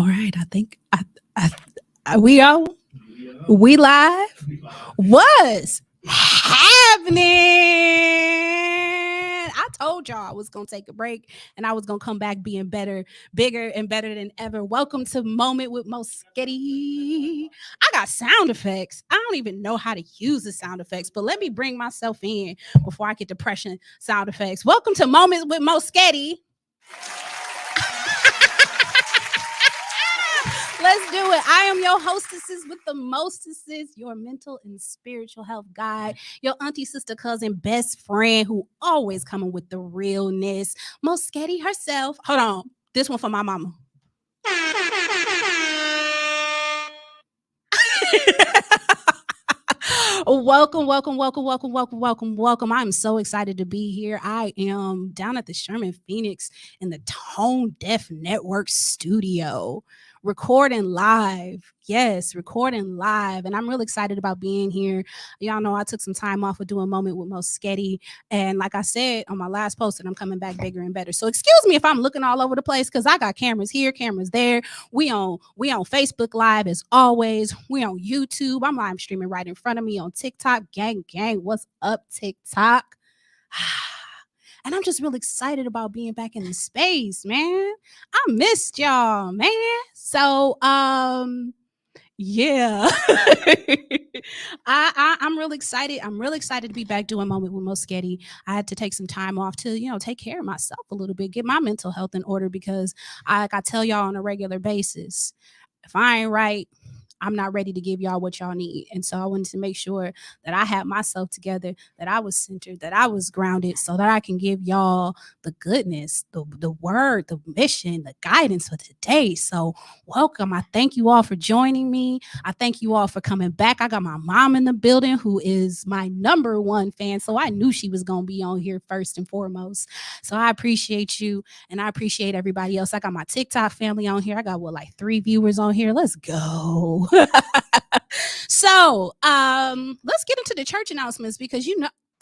All right, I think we are we live. What's happening? I told y'all I was gonna take a break and I was gonna come back being better, bigger, and better than ever. Welcome to Moment with MoeSghetti. I got sound effects. I don't even know how to use the sound effects, but let me bring myself in before I get depression sound effects. Welcome to Moments with MoeSghetti. Let's do it. I am your hostesses with the mostesses, your mental and spiritual health guide, your auntie, sister, cousin, best friend who always coming with the realness. MoeSghetti herself. Hold on. This one for my mama. Welcome. I'm so excited to be here. I am down at the Sherman Phoenix in the Tone Deaf Network studio, recording live. Yes, recording live. And I'm really excited about being here. Y'all know I took some time off of doing Moment with MoeSghetti. And like I said on my last post, that I'm coming back bigger and better. So excuse me if I'm looking all over the place, because I got cameras here, cameras there. We on Facebook Live as always. We on YouTube. I'm live streaming right in front of me on TikTok. Gang. What's up, TikTok? And I'm just really excited about being back in the space, man. I missed y'all, man. So yeah. I'm really excited. I'm really excited to be back doing Moment with MoeSghetti. I had to take some time off to, take care of myself a little bit, get my mental health in order, because I tell y'all on a regular basis, if I ain't right, I'm not ready to give y'all what y'all need. And so I wanted to make sure that I had myself together, that I was centered, that I was grounded, so that I can give y'all the goodness, the word, the mission, the guidance for today. So welcome. I thank you all for joining me. I thank you all for coming back. I got my mom in the building, who is my number one fan. So I knew she was going to be on here first and foremost. So I appreciate you, and I appreciate everybody else. I got my TikTok family on here. I got like 3 viewers on here. Let's go. So let's get into the church announcements, because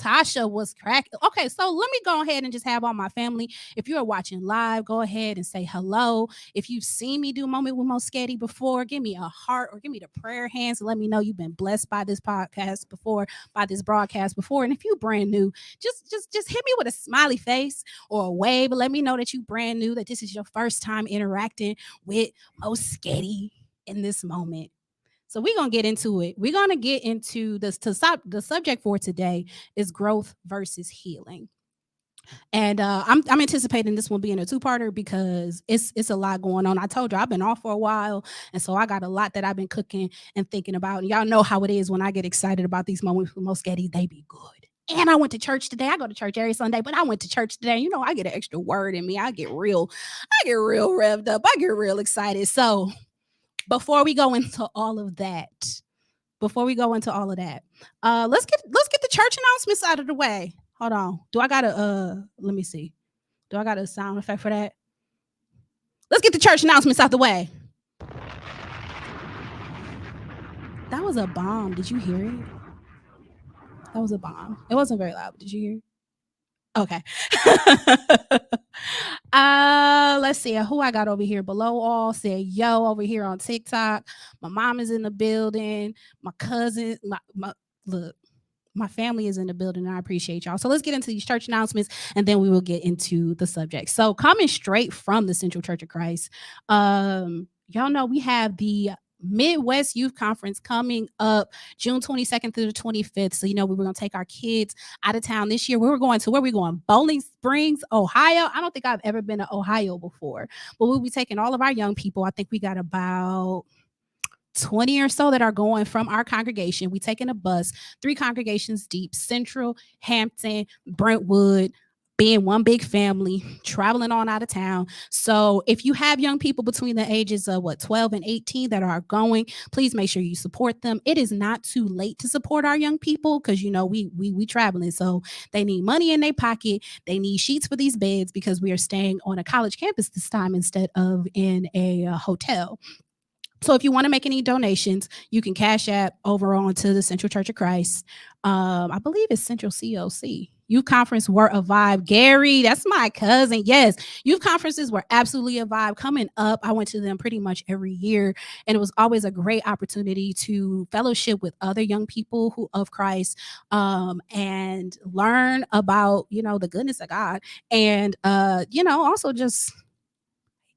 Tasha was cracking. Okay, so let me go ahead and just have all my family. If you are watching live, go ahead and say hello. If you've seen me do Moment with MoeSghetti before, give me a heart or give me the prayer hands and let me know you've been blessed by this podcast before, by this broadcast before. And if you're brand new, just hit me with a smiley face or a wave, and let me know that you're brand new, that this is your first time interacting with MoeSghetti in this moment. So we're going to get into it. We're going to get into this. The subject for today is growth versus healing. And I'm anticipating this one being a 2-parter, because it's a lot going on. I told you I've been off for a while, and so I got a lot that I've been cooking and thinking about. And y'all know how it is when I get excited about these moments with MoeSghetti, they be good. And I went to church today. I go to church every Sunday, but I went to church today. I get an extra word in me. I get real revved up. I get real excited. So before we go into all of that, let's get the church announcements out of the way. Hold on. Do I got a let me see. Do I got a sound effect for that? Let's get the church announcements out the way. That was a bomb. Did you hear it? That was a bomb. It wasn't very loud. Did you hear it? Okay. Let's see who I got over here. Below all said yo over here on TikTok. My mom is in the building. My cousin, my family is in the building, and I appreciate y'all. So let's get into these church announcements, and then we will get into the subject. So coming straight from the Central Church of Christ, y'all know we have the Midwest Youth Conference coming up June 22nd through the 25th. So, we were going to take our kids out of town this year. Where we going? Bowling Springs, Ohio. I don't think I've ever been to Ohio before, but we'll be taking all of our young people. I think we got about 20 or so that are going from our congregation. We taking a bus, 3 congregations deep: Central, Hampton, Brentwood, being one big family, traveling on out of town. So if you have young people between the ages of 12 and 18 that are going, please make sure you support them. It is not too late to support our young people, because we traveling, so they need money in their pocket. They need sheets for these beds, because we are staying on a college campus this time instead of in a hotel. So if you want to make any donations, you can Cash App over onto the Central Church of Christ. I believe it's Central COC. Youth conference were a vibe. Gary, that's my cousin. Yes, youth conferences were absolutely a vibe. Coming up, I went to them pretty much every year, and it was always a great opportunity to fellowship with other young people who of Christ, and learn about the goodness of God, and also just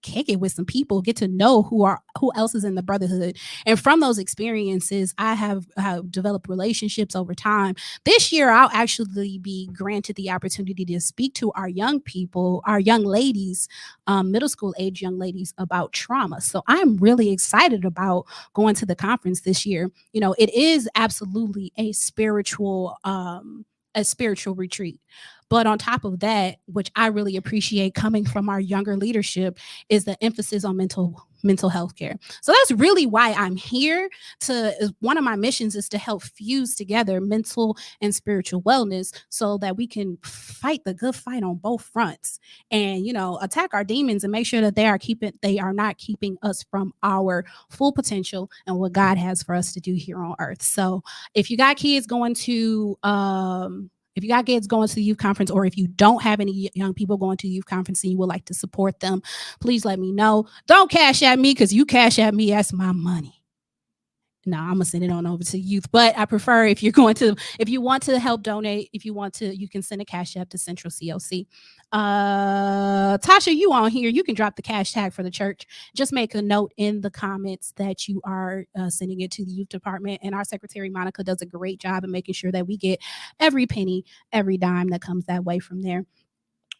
kick it with some people, get to know who else is in the brotherhood. And from those experiences, I have developed relationships over time. This year I'll actually be granted the opportunity to speak to our young people, our young ladies, middle school age young ladies, about trauma. So I'm really excited about going to the conference this year. It is absolutely a spiritual retreat. But on top of that, which I really appreciate coming from our younger leadership, is the emphasis on mental health care. So that's really why I'm here. One of my missions is to help fuse together mental and spiritual wellness so that we can fight the good fight on both fronts, and attack our demons and make sure that they are not keeping us from our full potential and what God has for us to do here on earth. So if you got kids going to the youth conference, or if you don't have any young people going to youth conference and you would like to support them, please let me know. Don't cash at me, because you cash at me, that's my money. No, I'm gonna send it on over to youth. But I prefer if you want to help donate, you can send a cash app to Central COC. Tasha, you on here, you can drop the cash tag for the church. Just make a note in the comments that you are sending it to the youth department, and our secretary Monica does a great job in making sure that we get every penny, every dime that comes that way from there.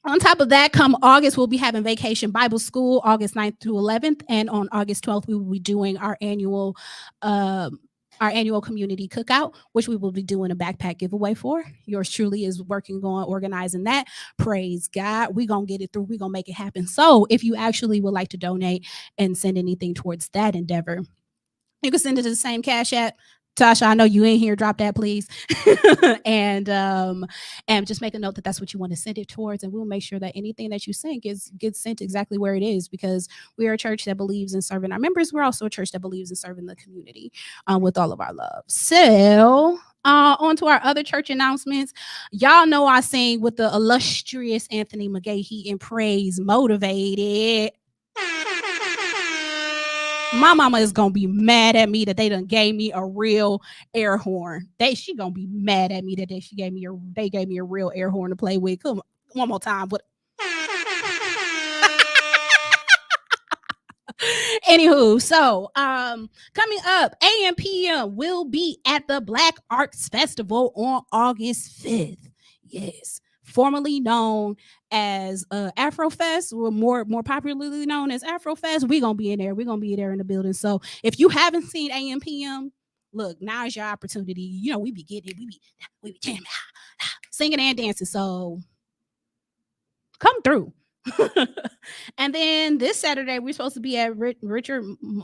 On top of that, come August, we'll be having Vacation Bible School, August 9th through 11th. And on August 12th, we will be doing our annual community cookout, which we will be doing a backpack giveaway for. Yours truly is working on organizing that. Praise God. We're going to get it through. We're going to make it happen. So if you actually would like to donate and send anything towards that endeavor, you can send it to the same Cash App. Tasha, I know you in here. Drop that, please. and just make a note that that's what you want to send it towards, and we'll make sure that anything that you send gets sent exactly where it is, because we are a church that believes in serving our members. We're also a church that believes in serving the community with all of our love. So on to our other church announcements. Y'all know I sing with the illustrious Anthony McGahee in Praise Motivated. My mama is gonna be mad at me that they done gave me a real air horn. She gonna be mad at me that they gave me a real air horn to play with. Come on, one more time. But anywho, so coming up, AMPM will be at the Black Arts Festival on August 5th. Yes. Formerly known as Afrofest, or more popularly known as Afrofest. We're gonna be in there. We're gonna be there in the building. So if you haven't seen AMPM, look, now is your opportunity. We be getting it. We be jamming, singing and dancing. So come through. And then this Saturday we're supposed to be at Richard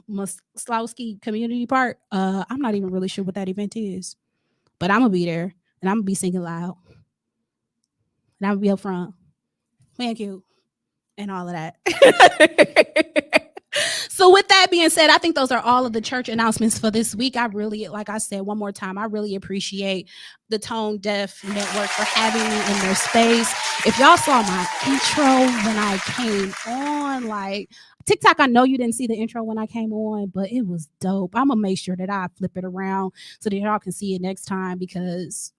Maslowski Community Park. I'm not even really sure what that event is, but I'm gonna be there and I'm gonna be singing loud. And I would be up front. Thank you. And all of that. So with that being said, I think those are all of the church announcements for this week. I really, like I said, one more time, I really appreciate the Tone Deaf Network for having me in their space. If y'all saw my intro when I came on, like TikTok, I know you didn't see the intro when I came on, but it was dope. I'm going to make sure that I flip it around so that y'all can see it next time, because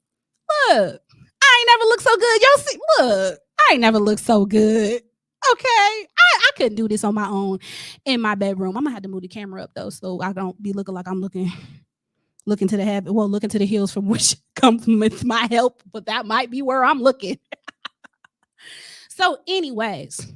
look, I ain't never looked so good. Y'all see, look, I ain't never looked so good. Okay. I couldn't do this on my own in my bedroom. I'm gonna have to move the camera up though, so I don't be looking like I'm looking to the heaven. Well, looking to the hills from which comes with my help, but that might be where I'm looking. So, anyways,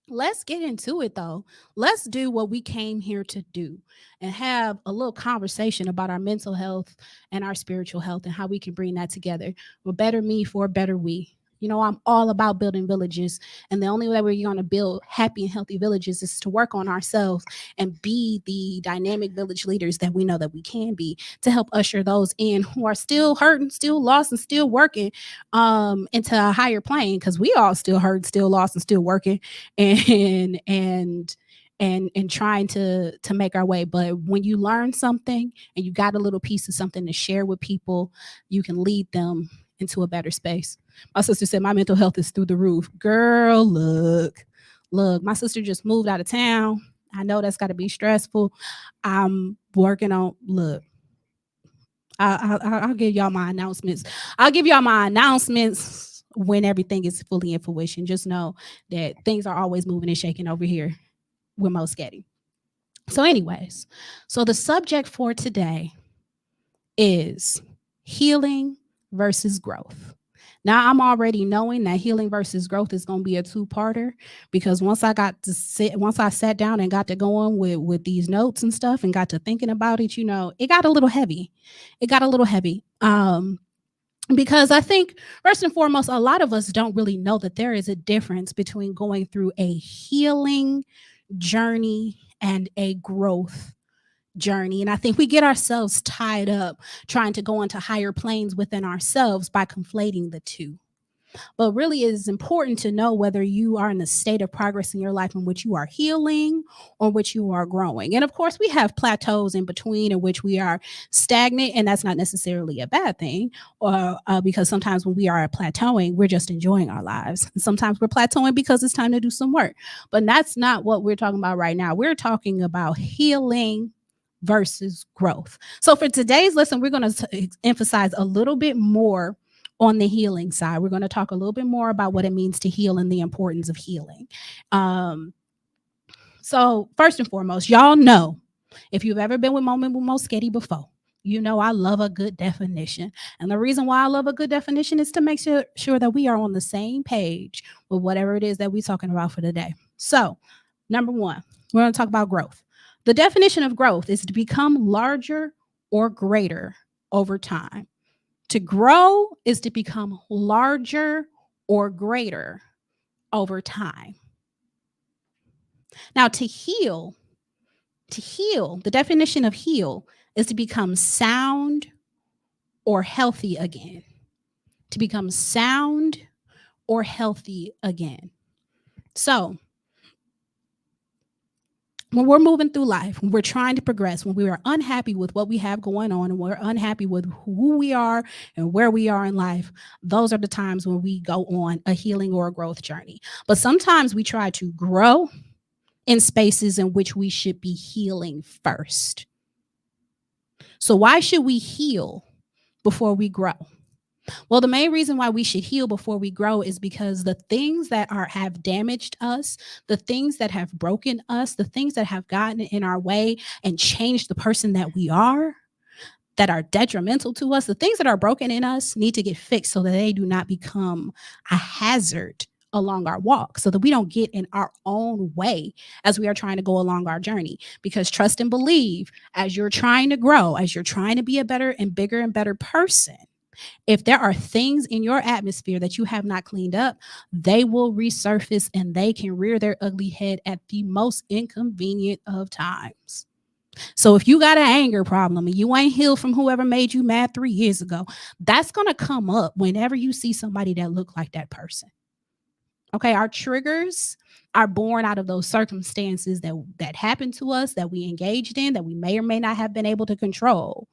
let's get into it though. Let's do what we came here to do and have a little conversation about our mental health and our spiritual health and how we can bring that together. A better me for a better we. I'm all about building villages, and the only way we're going to build happy and healthy villages is to work on ourselves and be the dynamic village leaders that we know that we can be, to help usher those in who are still hurting, still lost, and still working into a higher plane, because we all still hurt, still lost, and still working and trying to make our way. But when you learn something and you got a little piece of something to share with people, you can lead them into a better space. My sister said my mental health is through the roof. Girl, look, my sister just moved out of town. I know that's got to be stressful. I'm working on, look, I'll give y'all my announcements. I'll give y'all my announcements when everything is fully in fruition. Just know that things are always moving and shaking over here with MoeSghetti. So, anyways, so the subject for today is healing versus growth. Now, I'm already knowing that healing versus growth is going to be a two-parter, because once I sat down and got to going with these notes and stuff and got to thinking about it, it got a little heavy. Because I think, first and foremost, a lot of us don't really know that there is a difference between going through a healing journey and a growth journey. And I think we get ourselves tied up trying to go into higher planes within ourselves by conflating the two. But really, it is important to know whether you are in a state of progress in your life in which you are healing or which you are growing. And of course, we have plateaus in between in which we are stagnant, and that's not necessarily a bad thing, or because sometimes when we are plateauing, we're just enjoying our lives. And sometimes we're plateauing because it's time to do some work. But that's not what we're talking about right now. We're talking about healing versus growth. So for today's lesson, we're going to emphasize a little bit more on the healing side. We're going to talk a little bit more about what it means to heal and the importance of healing. So first and foremost, y'all know, if you've ever been with MoeSghetti before, you know I love a good definition. And the reason why I love a good definition is to make sure that we are on the same page with whatever it is that we're talking about for today. So, number one, we're going to talk about growth. The definition of growth is to become larger or greater over time. To grow is to become larger or greater over time. Now, to heal, the definition of heal is to become sound or healthy again. To become sound or healthy again. So, when we're moving through life, when we're trying to progress, when we are unhappy with what we have going on and we're unhappy with who we are and where we are in life, those are the times when we go on a healing or a growth journey. But sometimes we try to grow in spaces in which we should be healing first. So why should we heal before we grow? Well, the main reason why we should heal before we grow is because the things that have damaged us, the things that have broken us, the things that have gotten in our way and changed the person that we are, that are detrimental to us, the things that are broken in us need to get fixed so that they do not become a hazard along our walk, so that we don't get in our own way as we are trying to go along our journey. Because trust and believe, as you're trying to grow, as you're trying to be a better and bigger and better person, if there are things in your atmosphere that you have not cleaned up, they will resurface and they can rear their ugly head at the most inconvenient of times. So if you got an anger problem and you ain't healed from whoever made you mad 3 years ago, that's going to come up whenever you see somebody that look like that person. Okay, our triggers are born out of those circumstances that happened to us, that we engaged in, that we may or may not have been able to control.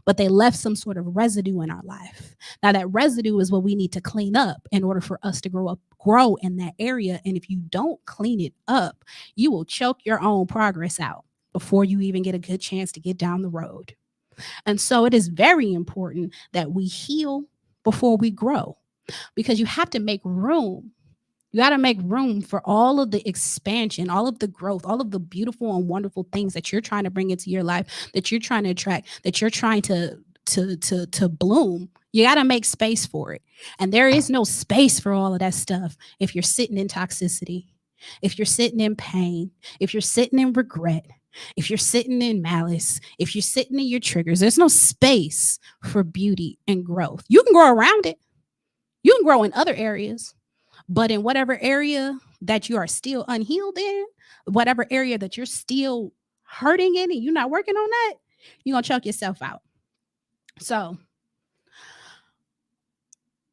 But they left some sort of residue in our life. Now, that residue is what we need to clean up in order for us to grow in that area. And if you don't clean it up, you will choke your own progress out before you even get a good chance to get down the road. And so it is very important that we heal before we grow, because you have to make room. You got to make room for all of the expansion, all of the growth, all of the beautiful and wonderful things that you're trying to bring into your life, that you're trying to attract, that you're trying to bloom. You got to make space for it. And there is no space for all of that stuff if you're sitting in toxicity, if you're sitting in pain, if you're sitting in regret, if you're sitting in malice, if you're sitting in your triggers. There's no space for beauty and growth. You can grow around it. You can grow in other areas. But in whatever area that you are still unhealed in, whatever area that you're still hurting in and you're not working on that, you're going to choke yourself out. So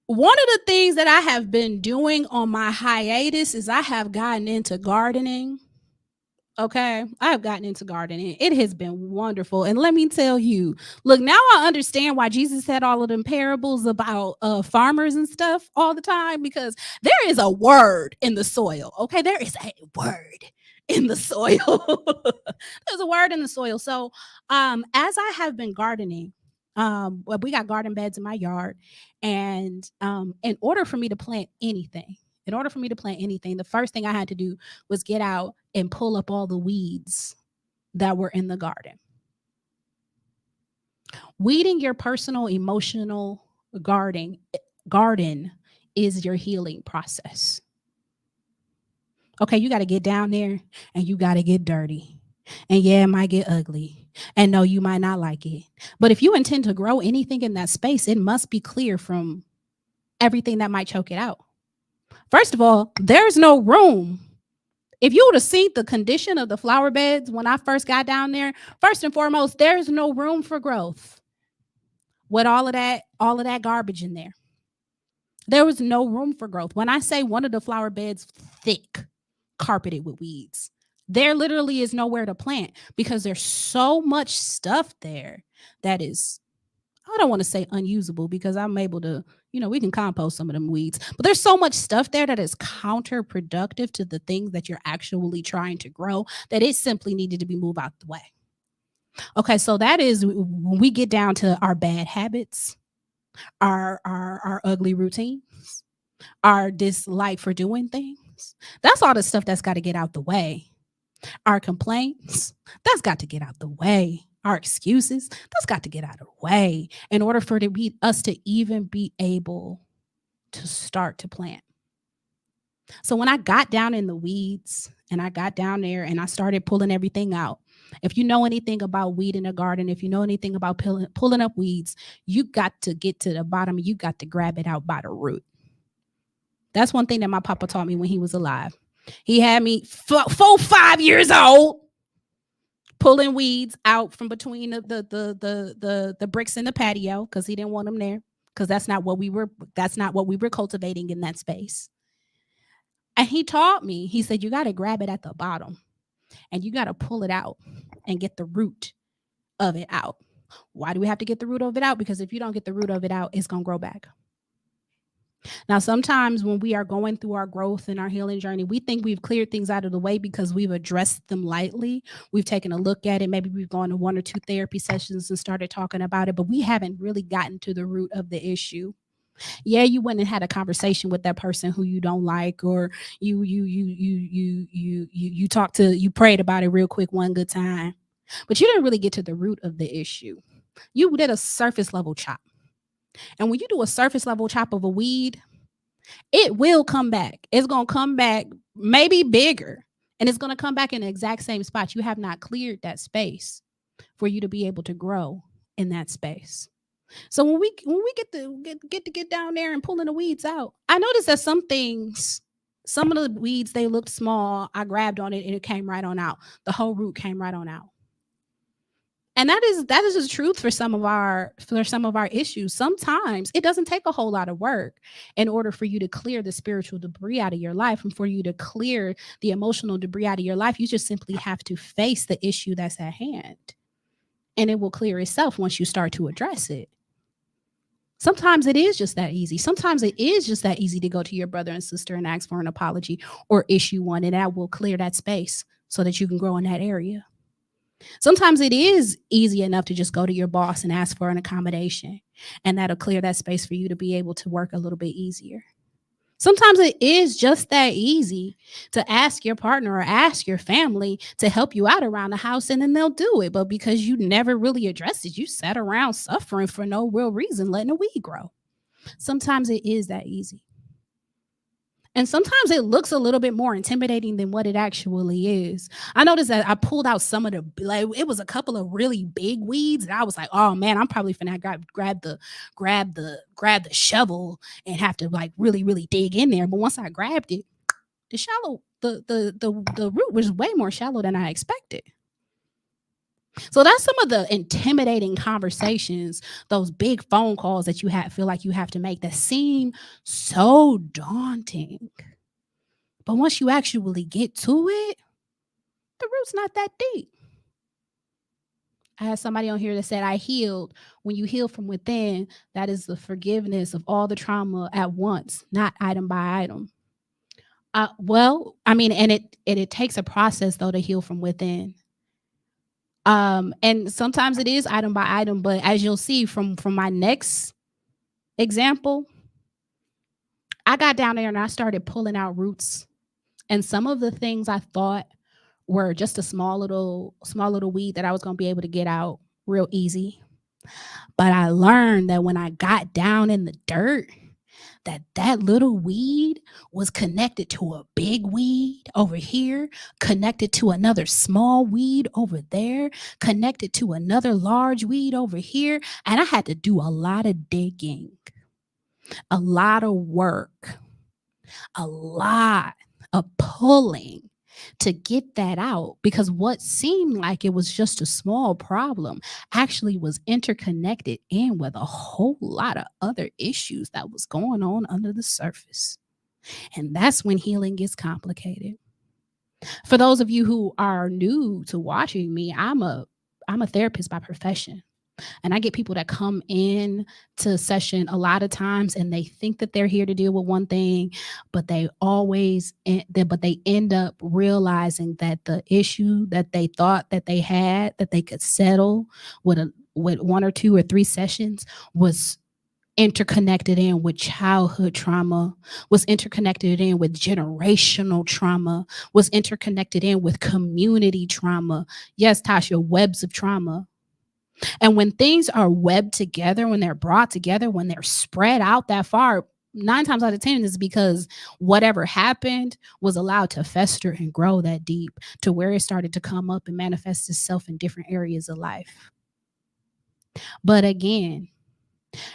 one of the things that I have been doing on my hiatus is I have gotten into gardening. Okay, I have gotten into gardening. It has been wonderful. And let me tell you, look, now I understand why Jesus had all of them parables about farmers and stuff all the time, because there is a word in the soil. Okay, there is a word in the soil. There's a word in the soil. So, as I have been gardening, well, we got garden beds in my yard, and in order for me to plant anything, the first thing I had to do was get out and pull up all the weeds that were in the garden. Weeding your personal emotional garden is your healing process. Okay, you got to get down there and you got to get dirty. And yeah, it might get ugly. And no, you might not like it. But if you intend to grow anything in that space, it must be clear from everything that might choke it out. First of all, there's no room. If you would have seen the condition of the flower beds when I first got down there, first and foremost, there's no room for growth with all of that garbage in there. There was no room for growth. When I say one of the flower beds thick, carpeted with weeds, there literally is nowhere to plant because there's so much stuff there that is, I don't want to say unusable, because I'm able to, we can compost some of them weeds, but there's so much stuff there that is counterproductive to the things that you're actually trying to grow, that it simply needed to be moved out the way. Okay, so that is when we get down to our bad habits, our ugly routines, our dislike for doing things. That's all the stuff that's got to get out the way. Our complaints, that's got to get out the way. Our excuses, that's got to get out of the way in order for us to even be able to start to plant. So when I got down in the weeds and I got down there and I started pulling everything out, if you know anything about weeding a garden, if you know anything about pulling up weeds, you got to get to the bottom. You got to grab it out by the root. That's one thing that my papa taught me when he was alive. He had me 5 years old pulling weeds out from between the bricks in the patio, because he didn't want them there, because that's not what we were cultivating in that space. And he taught me, he said, you got to grab it at the bottom and you got to pull it out and get the root of it out. Why do we have to get the root of it out? Because if you don't get the root of it out, it's going to grow back. Now, sometimes when we are going through our growth and our healing journey, we think we've cleared things out of the way because we've addressed them lightly. We've taken a look at it. Maybe we've gone to 1 or 2 therapy sessions and started talking about it, but we haven't really gotten to the root of the issue. Yeah, you went and had a conversation with that person who you don't like, or you talked to, you prayed about it real quick one good time, but you didn't really get to the root of the issue. You did a surface level chop. And when you do a surface level chop of a weed, it will come back. It's going to come back maybe bigger, and it's going to come back in the exact same spot. You have not cleared that space for you to be able to grow in that space. So when we get down there and pulling the weeds out, I noticed that some of the weeds, they looked small. I grabbed on it and it came right on out. The whole root came right on out. And that is the truth for some of our issues. Sometimes it doesn't take a whole lot of work in order for you to clear the spiritual debris out of your life, and for you to clear the emotional debris out of your life. You just simply have to face the issue that's at hand, and it will clear itself once you start to address it. Sometimes it is just that easy. Sometimes it is just that easy to go to your brother and sister and ask for an apology or issue one, and that will clear that space so that you can grow in that area. Sometimes it is easy enough to just go to your boss and ask for an accommodation, and that'll clear that space for you to be able to work a little bit easier. Sometimes it is just that easy to ask your partner or ask your family to help you out around the house, and then they'll do it. But because you never really addressed it, you sat around suffering for no real reason, letting a weed grow. Sometimes it is that easy. And sometimes it looks a little bit more intimidating than what it actually is. I noticed that I pulled out some of it was a couple of really big weeds, and I was like, oh man, I'm probably finna grab the shovel and have to like really, really dig in there. But once I grabbed it, the root was way more shallow than I expected. So that's some of the intimidating conversations, those big phone calls that you feel like you have to make, that seem so daunting. But once you actually get to it, The root's not that deep. I had somebody on here that said, I healed. When you heal from within, that is the forgiveness of all the trauma at once, not item by item. Well, I mean, and it takes a process though to heal from within. And sometimes it is item by item, but as you'll see from my next example, I got down there and I started pulling out roots. And some of the things I thought were just a small little weed that I was going to be able to get out real easy. But I learned that when I got down in the dirt, that little weed was connected to a big weed over here, connected to another small weed over there, connected to another large weed over here. And I had to do a lot of digging, a lot of work, a lot of pulling to get that out, because what seemed like it was just a small problem actually was interconnected in with a whole lot of other issues that was going on under the surface. And that's when healing gets complicated. For those of you who are new to watching me, I'm a therapist by profession. And I get people that come in to session a lot of times and they think that they're here to deal with one thing, but they end up realizing that the issue that they thought that they had, that they could settle with one or two or three sessions, was interconnected in with childhood trauma, was interconnected in with generational trauma, was interconnected in with community trauma. Yes, Tasha, webs of trauma. And when things are webbed together, when they're brought together, when they're spread out that far, 9 times out of 10 is because whatever happened was allowed to fester and grow that deep to where it started to come up and manifest itself in different areas of life. But again,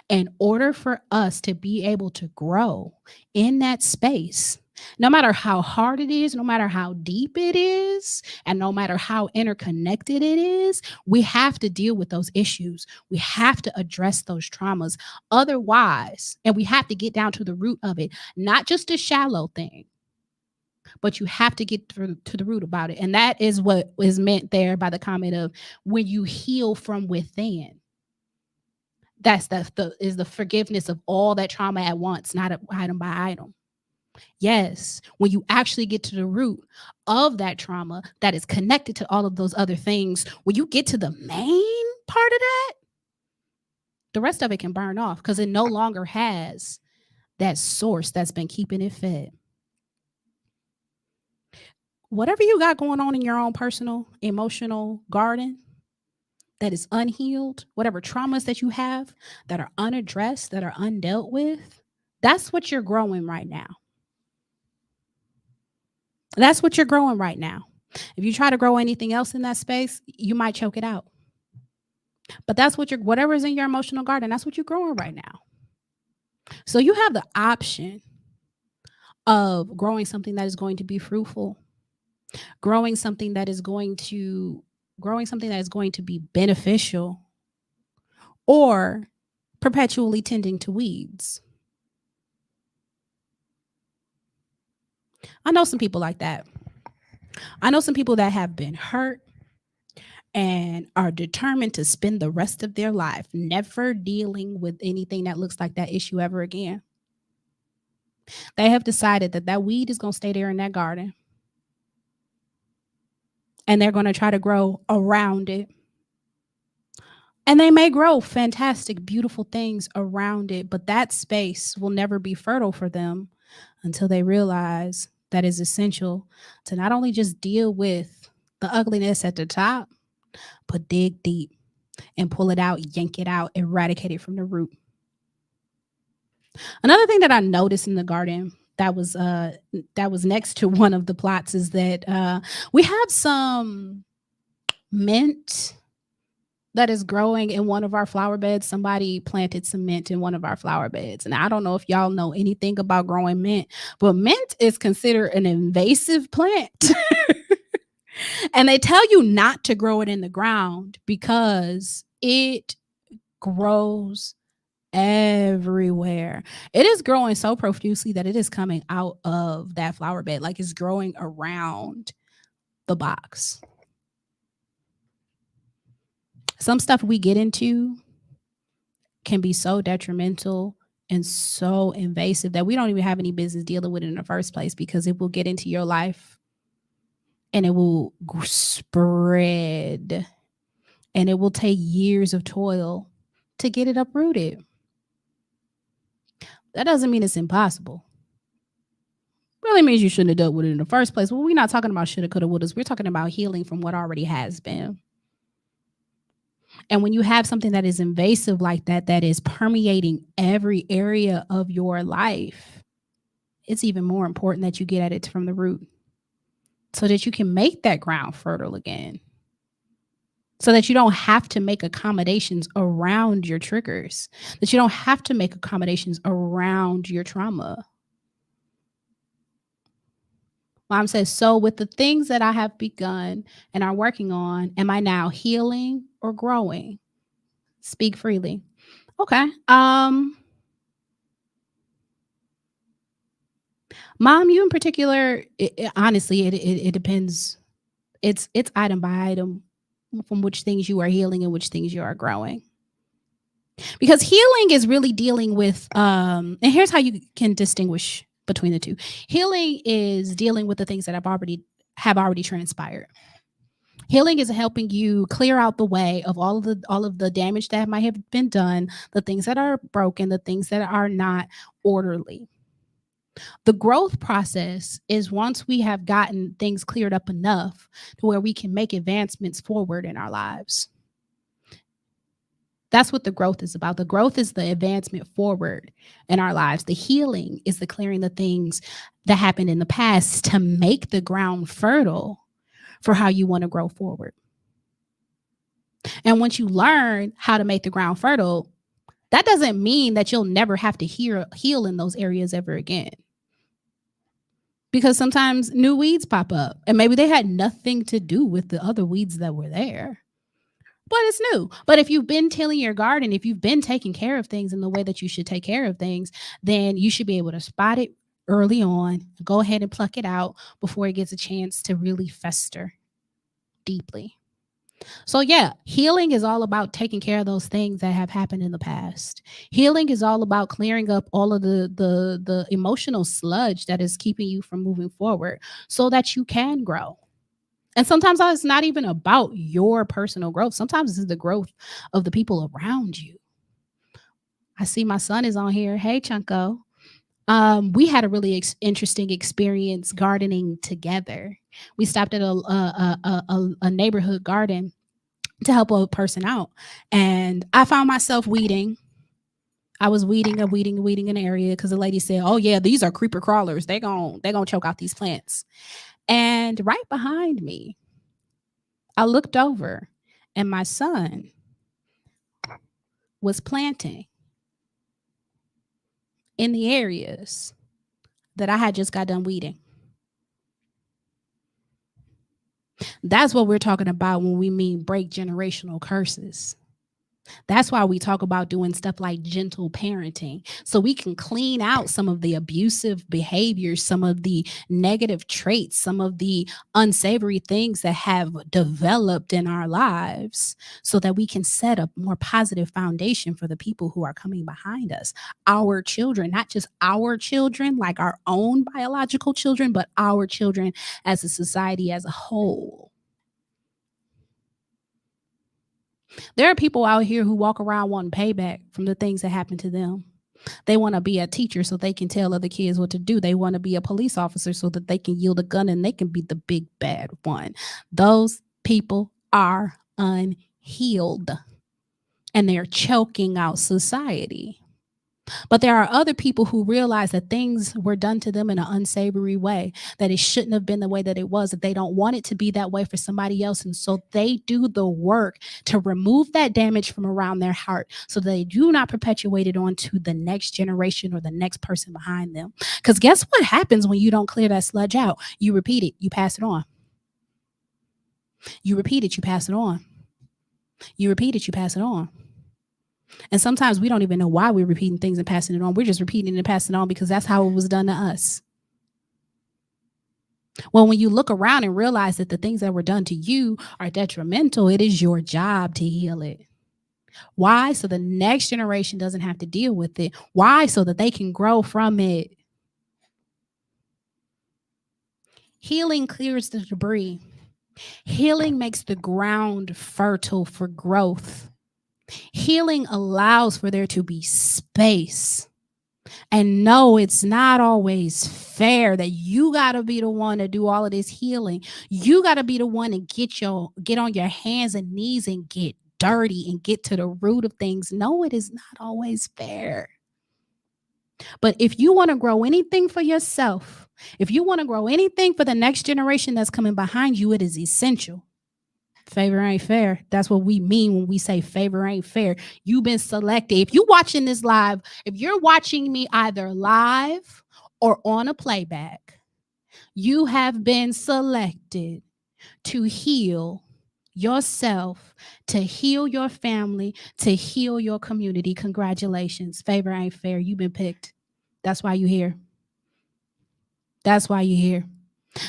in order for us to be able to grow in that space, no matter how hard it is, no matter how deep it is, and no matter how interconnected it is, we have to deal with those issues. We have to address those traumas. Otherwise, and we have to get down to the root of it, not just a shallow thing, but you have to get to the root about it. And that is what is meant there by the comment of when you heal from within. That's the forgiveness of all that trauma at once, not item by item. Yes, when you actually get to the root of that trauma that is connected to all of those other things, when you get to the main part of that, the rest of it can burn off because it no longer has that source that's been keeping it fed. Whatever you got going on in your own personal, emotional garden that is unhealed, whatever traumas that you have that are unaddressed, that are undealt with, that's what you're growing right now. That's what you're growing right now. If you try to grow anything else in that space, you might choke it out. But that's what whatever's in your emotional garden, that's what you're growing right now. So you have the option of growing something that is going to be fruitful, growing something that is going to be beneficial, or perpetually tending to weeds. I know some people like that. I know some people that have been hurt and are determined to spend the rest of their life never dealing with anything that looks like that issue ever again. They have decided that weed is going to stay there in that garden, and they're going to try to grow around it. And they may grow fantastic, beautiful things around it, but that space will never be fertile for them until they realize that it's essential to not only just deal with the ugliness at the top, but dig deep and pull it out, yank it out, eradicate it from the root. Another thing that I noticed in the garden that was next to one of the plots is that we have some mint that is growing in one of our flower beds. Somebody planted some mint in one of our flower beds. And I don't know if y'all know anything about growing mint, but mint is considered an invasive plant. And they tell you not to grow it in the ground because it grows everywhere. It is growing so profusely that it is coming out of that flower bed. Like it's growing around the box. Some stuff we get into can be so detrimental and so invasive that we don't even have any business dealing with it in the first place, because it will get into your life and it will spread, and it will take years of toil to get it uprooted. That doesn't mean it's impossible. Really means you shouldn't have dealt with it in the first place. Well, we're not talking about shoulda, coulda, wouldas. We're talking about healing from what already has been. And when you have something that is invasive like that, that is permeating every area of your life, it's even more important that you get at it from the root so that you can make that ground fertile again. So that you don't have to make accommodations around your triggers, that you don't have to make accommodations around your trauma. Mom says, so with the things that I have begun and are working on, am I now healing or growing? Speak freely. Okay. Mom, you in particular, honestly, it depends. It's item by item from which things you are healing and which things you are growing. Because healing is really dealing with, and here's how you can distinguish between the two. Healing is dealing with the things that have already transpired. Healing is helping you clear out the way of all of the damage that might have been done, the things that are broken, the things that are not orderly. The growth process is once we have gotten things cleared up enough to where we can make advancements forward in our lives. That's what the growth is about. The growth is the advancement forward in our lives. The healing is the clearing the things that happened in the past to make the ground fertile for how you want to grow forward. And once you learn how to make the ground fertile, that doesn't mean that you'll never have to heal in those areas ever again. Because sometimes new weeds pop up and maybe they had nothing to do with the other weeds that were there, but it's new. But if you've been tilling your garden, if you've been taking care of things in the way that you should take care of things, then you should be able to spot it early on, go ahead and pluck it out before it gets a chance to really fester deeply. So yeah, healing is all about taking care of those things that have happened in the past. Healing is all about clearing up all of the emotional sludge that is keeping you from moving forward so that you can grow. And sometimes it's not even about your personal growth. Sometimes it's the growth of the people around you. I see my son is on here. Hey, Chunko. We had a really interesting experience gardening together. We stopped at a neighborhood garden to help a person out, and I found myself weeding. I was weeding an area because the lady said, "Oh yeah, these are creeper crawlers. They're gonna choke out these plants." And right behind me, I looked over, and my son was planting in the areas that I had just got done weeding. That's what we're talking about when we mean break generational curses. That's why we talk about doing stuff like gentle parenting, so we can clean out some of the abusive behaviors, some of the negative traits, some of the unsavory things that have developed in our lives, so that we can set a more positive foundation for the people who are coming behind us. Our children, not just our children, like our own biological children, but our children as a society as a whole. There are people out here who walk around wanting payback from the things that happened to them. They want to be a teacher so they can tell other kids what to do. They want to be a police officer so that they can yield a gun and they can be the big bad one. Those people are unhealed and they're choking out society. But there are other people who realize that things were done to them in an unsavory way, that it shouldn't have been the way that it was, that they don't want it to be that way for somebody else. And so they do the work to remove that damage from around their heart so they do not perpetuate it onto the next generation or the next person behind them. Because guess what happens when you don't clear that sludge out? You repeat it, you pass it on. You repeat it, you pass it on. You repeat it, you pass it on. And sometimes we don't even know why we're repeating things and passing it on. We're just repeating it and passing it on because that's how it was done to us. Well, when you look around and realize that the things that were done to you are detrimental, it is your job to heal it. Why? So the next generation doesn't have to deal with it. Why? So that they can grow from it. Healing clears the debris. Healing makes the ground fertile for growth. Healing allows for there to be space. And no, it's not always fair that you got to be the one to do all of this healing. You got to be the one to get on your hands and knees and get dirty and get to the root of things. No, it is not always fair. But if you want to grow anything for yourself, if you want to grow anything for the next generation that's coming behind you, it is essential. Favor ain't fair. That's what we mean when we say favor ain't fair. You've been selected. If you're watching this live, if you're watching me either live or on a playback, you have been selected to heal yourself, to heal your family, to heal your community. Congratulations. Favor ain't fair. You've been picked. That's why you're here. That's why you're here.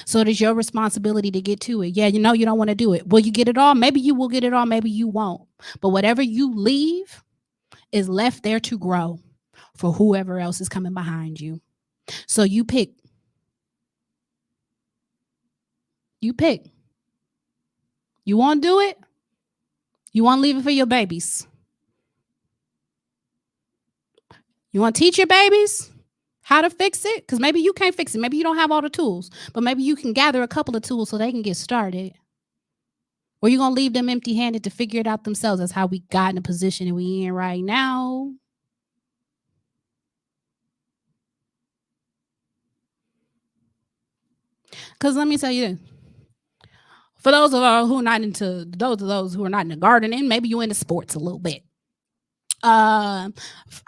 So it is your responsibility to get to it. Yeah, you know you don't want to do it. Will you get it all? Maybe you will get it all. Maybe you won't. But whatever you leave is left there to grow for whoever else is coming behind you. So you pick. You pick. You want to do it? You want to leave it for your babies? You want to teach your babies how to fix it? Because maybe you can't fix it. Maybe you don't have all the tools, but maybe you can gather a couple of tools so they can get started. Or you're going to leave them empty-handed to figure it out themselves. That's how we got in the position that we in right now. Because let me tell you this. For those of us who are not into, those who are not into gardening, maybe you're into sports a little bit. I'm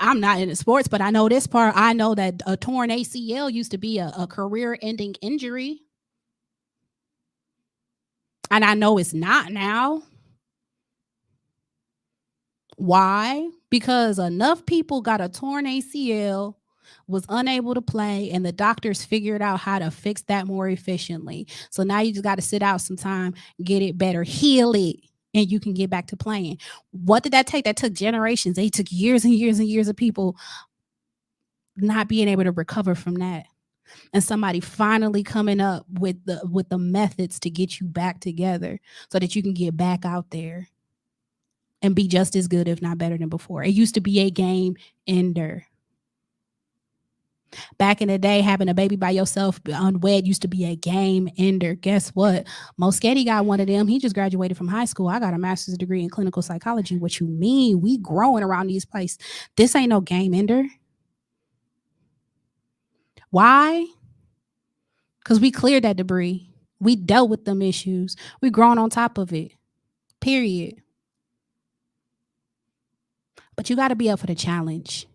not into sports, but I know this part. I know that a torn ACL used to be a career-ending injury. And I know it's not now. Why? Because enough people got a torn ACL, was unable to play, and the doctors figured out how to fix that more efficiently. So now you just got to sit out some time, get it better, heal it, and you can get back to playing. What did that take? That took generations. They took years and years and years of people not being able to recover from that. And somebody finally coming up with the methods to get you back together so that you can get back out there and be just as good, if not better than before. It used to be a game ender. Back in the day, having a baby by yourself unwed used to be a game ender. Guess what? MoeSghetti got one of them. He just graduated from high school. I got a master's degree in clinical psychology. What you mean? We growing around these places. This ain't no game ender. Why? Because we cleared that debris. We dealt with them issues. We grown on top of it. Period. But you got to be up for the challenge.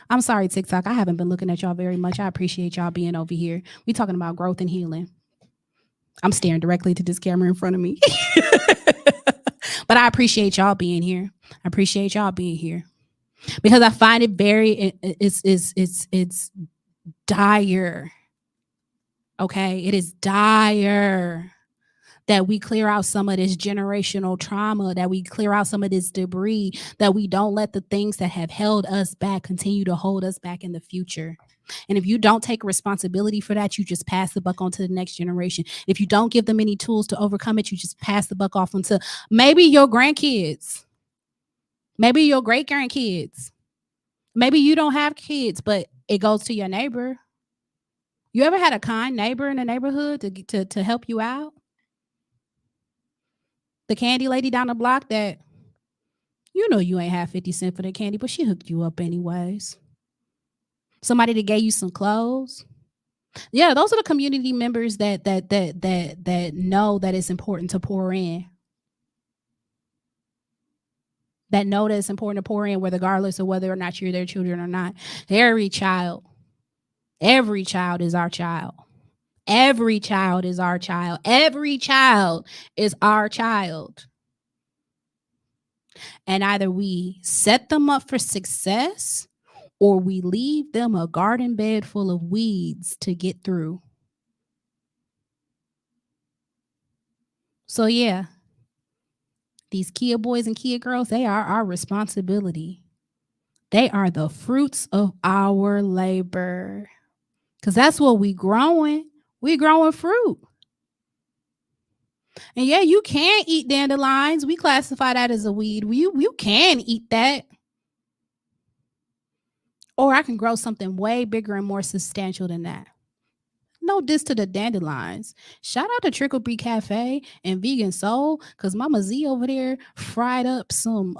I'm sorry, TikTok. I haven't been looking at y'all very much. I appreciate y'all being over here. We talking about growth and healing. I'm staring directly to this camera in front of me. But I appreciate y'all being here. I appreciate y'all being here. Because I find it very, it's dire. Okay? It is dire that we clear out some of this generational trauma, that we clear out some of this debris, that we don't let the things that have held us back continue to hold us back in the future. And if you don't take responsibility for that, you just pass the buck on to the next generation. If you don't give them any tools to overcome it, you just pass the buck off onto maybe your grandkids, maybe your great grandkids. Maybe you don't have kids, but it goes to your neighbor. You ever had a kind neighbor in the neighborhood to help you out? The candy lady down the block that you know you ain't have 50 cents for the candy, but she hooked you up anyways. Somebody that gave you some clothes. Yeah, those are the community members that know that it's important to pour in. That know that it's important to pour in, regardless of whether or not you're their children or not. Every child is our child. Every child is our child. Every child is our child. And either we set them up for success or we leave them a garden bed full of weeds to get through. So yeah, these Kia boys and Kia girls, they are our responsibility. They are the fruits of our labor. Cause that's what we growing. We growing fruit. And yeah, you can eat dandelions. We classify that as a weed. You can eat that. Or I can grow something way bigger and more substantial than that. No diss to the dandelions. Shout out to Trickle Bee Cafe and Vegan Soul, cause Mama Z over there fried up some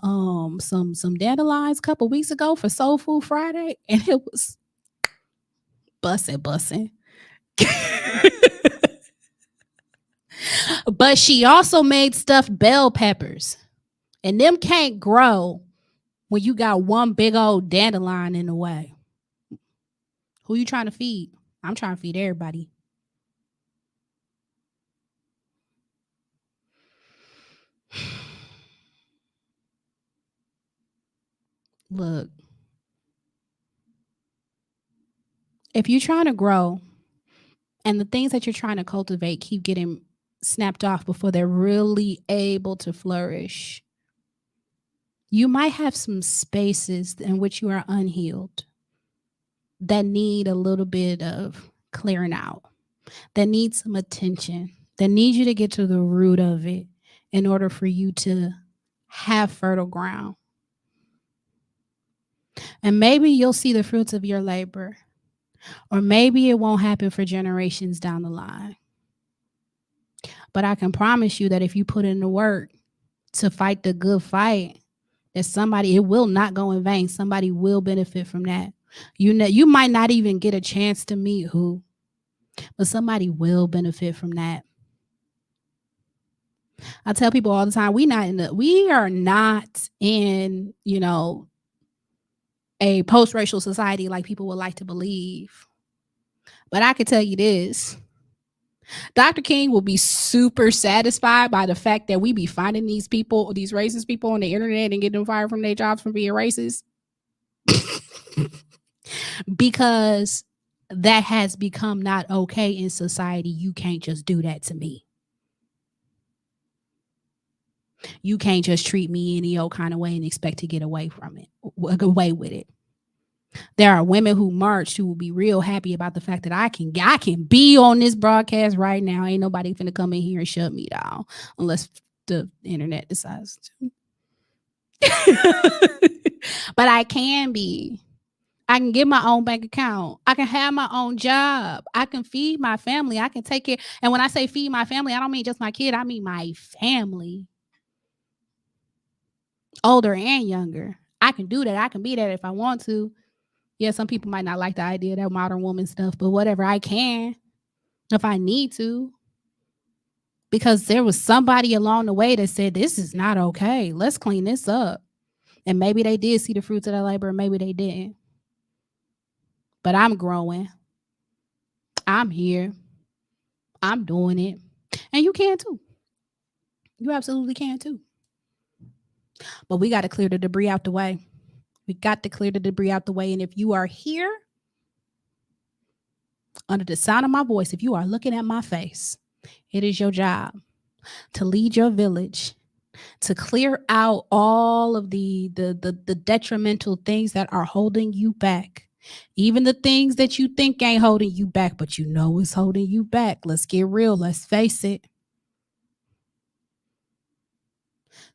dandelions a couple weeks ago for Soul Food Friday, and it was bussin'. But she also made stuffed bell peppers, and them can't grow when you got one big old dandelion in the way. Who you trying to feed? I'm trying to feed everybody. Look, if you're trying to grow and the things that you're trying to cultivate keep getting snapped off before they're really able to flourish, you might have some spaces in which you are unhealed that need a little bit of clearing out, that need some attention, that need you to get to the root of it in order for you to have fertile ground. And maybe you'll see the fruits of your labor, or maybe it won't happen for generations down the line. But I can promise you that if you put in the work to fight the good fight, that somebody, it will not go in vain. Somebody will benefit from that. You might not even get a chance to meet who, but somebody will benefit from that. I tell people all the time, we are not in, a post-racial society like people would like to believe. But I can tell you this. Dr. King will be super satisfied by the fact that we be finding these people, these racist people on the internet and getting them fired from their jobs for being racist. Because that has become not okay in society. You can't just do that to me. You can't just treat me any old kind of way and expect to get away from it, away with it. There are women who marched who will be real happy about the fact that I can be on this broadcast right now. Ain't nobody finna come in here and shut me down unless the internet decides to. But I can be. I can get my own bank account. I can have my own job. I can feed my family. I can take care. And when I say feed my family, I don't mean just my kid. I mean my family, older and younger. I can do that. I can be that if I want to. Yeah, some people might not like the idea of that modern woman stuff, but whatever, I can if I need to. Because there was somebody along the way that said, this is not okay. Let's clean this up. And maybe they did see the fruits of that labor, maybe they didn't. But I'm growing. I'm here. I'm doing it. And you can too. You absolutely can too. But we got to clear the debris out the way. We got to clear the debris out the way. And if you are here under the sound of my voice, if you are looking at my face, it is your job to lead your village, to clear out all of the detrimental things that are holding you back. Even the things that you think ain't holding you back, but you know it's holding you back. Let's get real. Let's face it.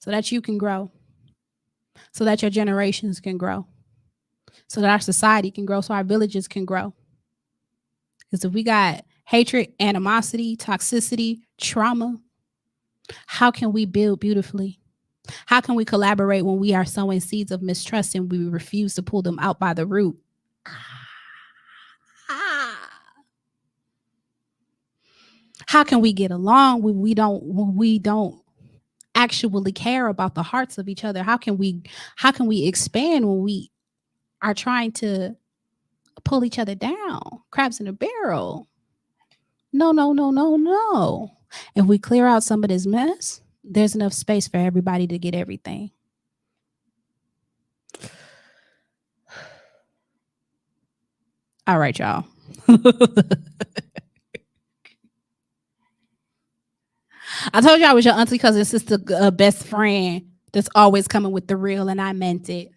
So that you can grow. So that your generations can grow. So that our society can grow. So our villages can grow. Because if we got hatred, animosity, toxicity, trauma, how can we build beautifully? How can we collaborate when we are sowing seeds of mistrust and we refuse to pull them out by the root? How can we get along when we don't actually care about the hearts of each other? How can we expand when we are trying to pull each other down? Crabs in a barrel. No. If we clear out some of this mess, there's enough space for everybody to get everything. All right, y'all. I told you I was your auntie, cousin, sister, best friend that's always coming with the real, and I meant it.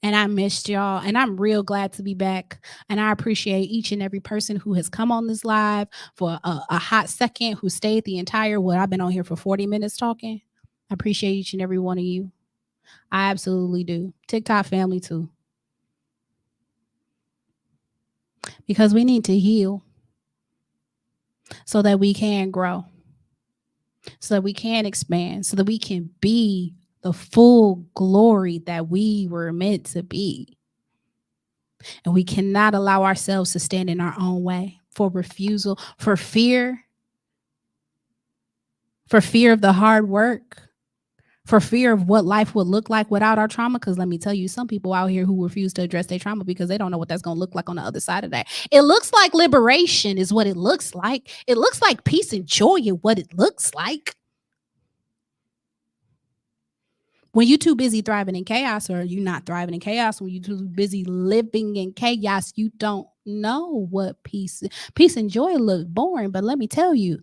And I missed y'all, and I'm real glad to be back. And I appreciate each and every person who has come on this live for a hot second, who stayed the entire, well, I've been on here for 40 minutes talking. I appreciate each and every one of you. I absolutely do. TikTok family too. Because we need to heal so that we can grow, so that we can expand, so that we can be the full glory that we were meant to be. And we cannot allow ourselves to stand in our own way for refusal, for fear of the hard work, for fear of what life would look like without our trauma. Because let me tell you, some people out here who refuse to address their trauma because they don't know what that's going to look like on the other side of that. It looks like liberation is what it looks like. It looks like peace and joy is what it looks like. When you're too busy thriving in chaos, or you're not thriving in chaos, when you're too busy living in chaos, you don't know what peace and joy look boring. But let me tell you,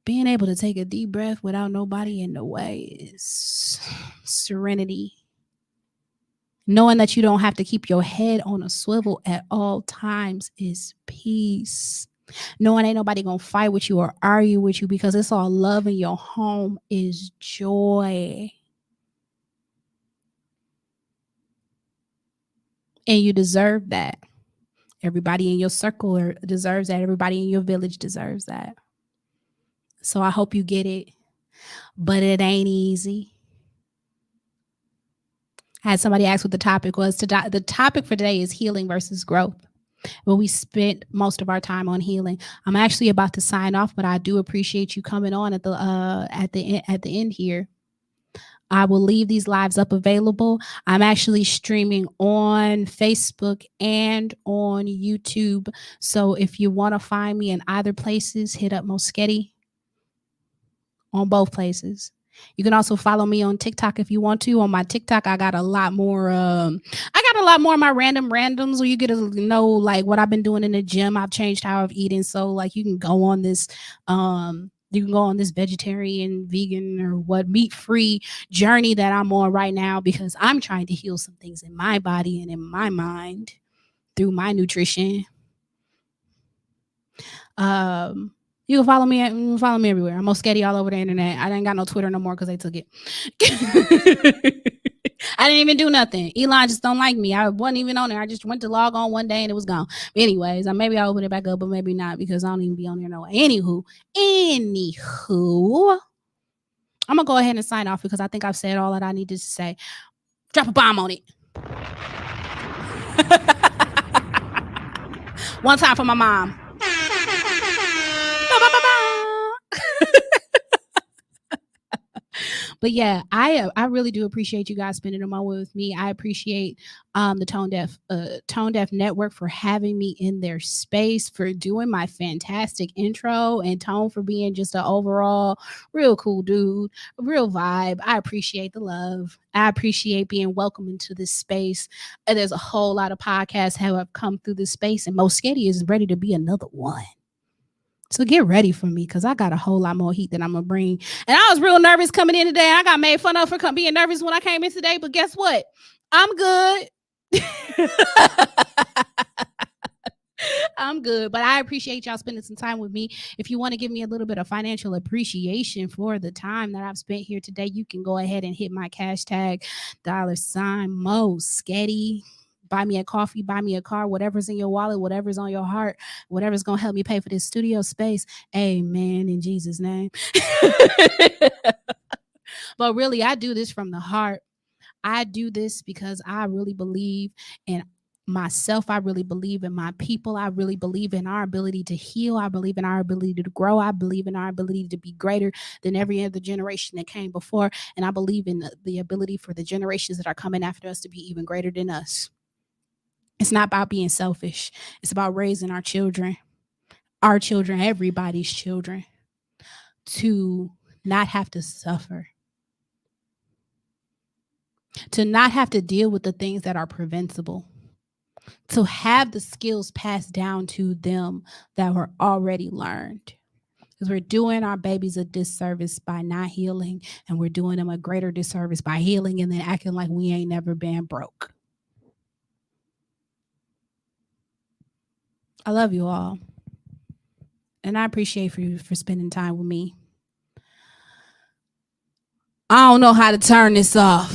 being able to take a deep breath without nobody in the way is serenity. Knowing that you don't have to keep your head on a swivel at all times is peace. Knowing ain't nobody gonna fight with you or argue with you because it's all love in your home is joy. And you deserve that. Everybody in your circle deserves that. Everybody in your village deserves that. So I hope you get it. But it ain't easy. I had somebody ask what the topic was. The topic for today is healing versus growth. Well, we spent most of our time on healing. I'm actually about to sign off, but I do appreciate you coming on at the end here. I will leave these lives up available. I'm actually streaming on Facebook and on YouTube. So if you want to find me in either places, hit up MoeSghetti on both places. You can also follow me on TikTok if you want to. On my TikTok, I got a lot more. Of my random randoms where you get to know like what I've been doing in the gym. I've changed how I've eaten, so like you can go on this vegetarian, vegan, or what meat-free journey that I'm on right now because I'm trying to heal some things in my body and in my mind through my nutrition. You can follow me everywhere. I'm MoeSghetti all over the internet. I ain't got no Twitter no more because they took it. I didn't even do nothing. Elon just don't like me. I wasn't even on there. I just went to log on one day and it was gone. Anyways, maybe I'll open it back up, but maybe not because I don't even be on there no way. Anywho, I'm gonna go ahead and sign off because I think I've said all that I needed to say. Drop a bomb on it. One time for my mom. But yeah, I really do appreciate you guys spending a moment with me. I appreciate the Tone Deaf Network for having me in their space, for doing my fantastic intro, and Tone for being just an overall real cool dude, a real vibe. I appreciate the love. I appreciate being welcomed into this space. And there's a whole lot of podcasts that have come through this space, and MoeSghetti is ready to be another one. So get ready for me because I got a whole lot more heat than I'm going to bring. And I was real nervous coming in today. I got made fun of for being nervous when I came in today. But guess what? I'm good. I'm good. But I appreciate y'all spending some time with me. If you want to give me a little bit of financial appreciation for the time that I've spent here today, you can go ahead and hit my hashtag $MoeSghetti. Buy me a coffee, buy me a car, whatever's in your wallet, whatever's on your heart, whatever's going to help me pay for this studio space. Amen, in Jesus' name. But really, I do this from the heart. I do this because I really believe in myself. I really believe in my people. I really believe in our ability to heal. I believe in our ability to grow. I believe in our ability to be greater than every other generation that came before. And I believe in the ability for the generations that are coming after us to be even greater than us. It's not about being selfish. It's about raising our children, everybody's children, to not have to suffer, to not have to deal with the things that are preventable, to have the skills passed down to them that were already learned. because we're doing our babies a disservice by not healing, and we're doing them a greater disservice by healing and then acting like we ain't never been broke. I love you all, and I appreciate you for spending time with me. I don't know how to turn this off.